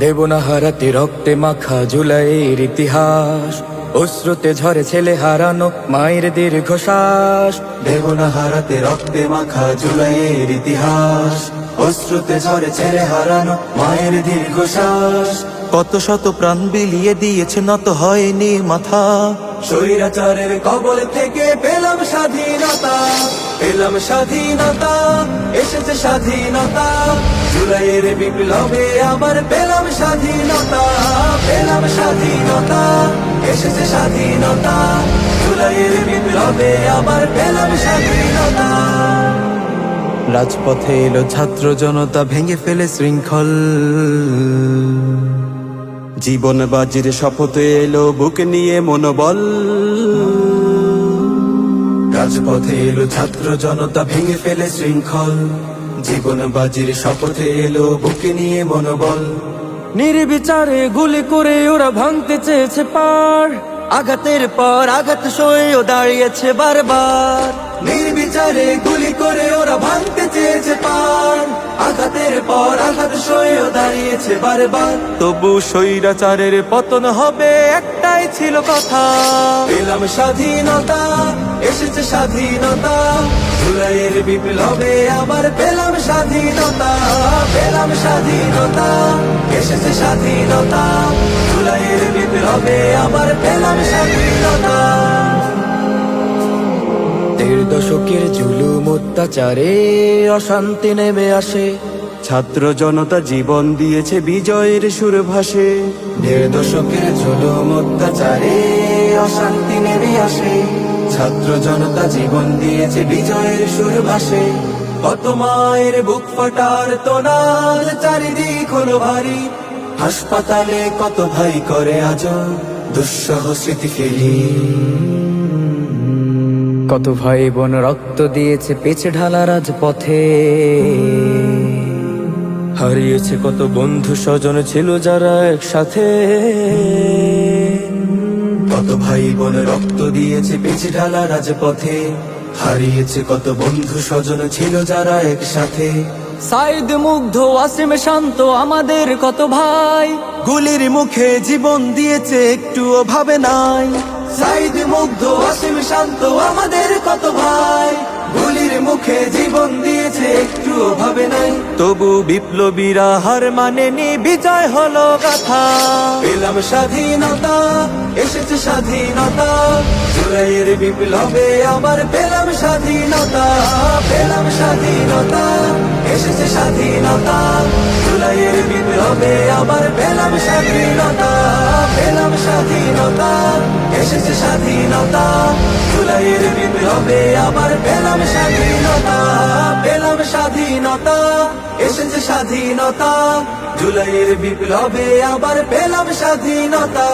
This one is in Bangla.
দেব না হারাতে রক্তে মাখা জুলাইয়ের ইতিহাস। অশ্রুতে ঝরে ছেলে হারানো মায়ের দীর্ঘশ্বাস। দেব না হারাতে রক্তে মাখা জুলাইয়ের ইতিহাস। অশ্রুতে ঝরে ছেলে হারানো মায়ের দীর্ঘশ্বাস। কত শত প্রাণ বিলিয়ে দিয়েছে, নত হয়নি মাথা। স্বৈরাচারের কবল থেকে পেলাম স্বাধীনতা, পেলাম স্বাধীনতা, এসেছে স্বাধীনতা। জুলাইয়ের বিপ্লবে আবার পেলাম স্বাধীনতা, পেলাম স্বাধীনতা, এসেছে স্বাধীনতা। জুলাইয়ের বিপ্লবে আবার পেলাম স্বাধীনতা। রাজপথে এলো ছাত্র জনতা, ভেঙে ফেলে শৃঙ্খল। জীবন বাজির শপথে এলো বুক নিয়ে মনোবল। রাজপথে এলো ছাত্র জনতা, ভেঙে ফেলে শৃঙ্খল। জীবন বাজির শপথে এলো বুকে নিয়ে মনোবল। নির্বিচারে গুলি করে ওরা ভাঙতে চেয়েছে পার। আঘাতের পর আঘাত সয়েও দাঁড়িয়েছে বারবার। নির্বিচারে গুলি করে ওরা ভাঙতে চেয়েছে পার। আঘাতের পর আঘাত সয়েও দাঁড়িয়েছে বারবার। তবু স্বৈরাচারের পতন হবে, একটাই ছিল কথা। পেলাম স্বাধীনতা, এসেছে স্বাধীনতা। জুলাইয়ের বিপ্লবে আবার পেলাম স্বাধীনতা, পেলাম স্বাধীনতা, এসেছে স্বাধীনতা। জুলাইয়ের বিপ্লবে আবার পেলাম স্বাধীনতা। ১.৫ দশকের জুলুম অত্যাচারে অশান্তি নেমে আসে। ছাত্র জনতা জীবন দিয়েছে, বিজয়ের সুর ভাসে। ১.৫ দশকের জুলুম অত্যাচারে অশান্তি নেমে আসে। ছাত্র জনতা জীবন দিয়েছে, বিজয়ের সুর ভাসে। কত মায়ের বুক ফাটার তোনার, চারিদিক হলো ভারী। হাসপাতালে কত ভাই করে আজ দুঃসহ স্মৃতি ফেরি। কত ভাই বোন রক্ত দিয়েছে পিছে ঢালা রাজপথে। হারিয়েছে কত বন্ধু স্বজন ছিল যারা একসাথে। কত ভাই বোন রক্ত দিয়েছে পিছে ঢালা রাজপথে। হারিয়েছে কত বন্ধু স্বজন ছিল যারা একসাথে। সাইদ মুগ্ধ ওয়াসিম শান্ত আমাদের কত ভাই। গুলির মুখে জীবন দিয়েছে, একটুও ভাবে নাই। সাইদ মুগ্ধ ওয়াসিম শান্ত আমাদের কত ভাই। গুলির মুখে জীবন দিয়েছে, একটু ভাবে নাই। তবু বিপ্লবীরা হার মানেনি, বিজয় হলো গাথা। পেলাম স্বাধীনতা, এসেছে স্বাধীনতা। জুলাইয়ের বিপ্লবে আবার পেলাম স্বাধীনতা, পেলাম স্বাধীনতা, এসেছে স্বাধীনতা। জুলাইয়ের বিপ্লবে আবার পেলাম স্বাধীনতা, পেলাম স্বাধীনতা, এসেছে স্বাধীনতা। জুলাইয়ের বিপ্লবে আবার পেলাম স্বাধীনতা, পেলাম স্বাধীনতা, এসেছে স্বাধীনতা। জুলাইয়ের বিপ্লবে আবার পেলাম স্বাধীনতা।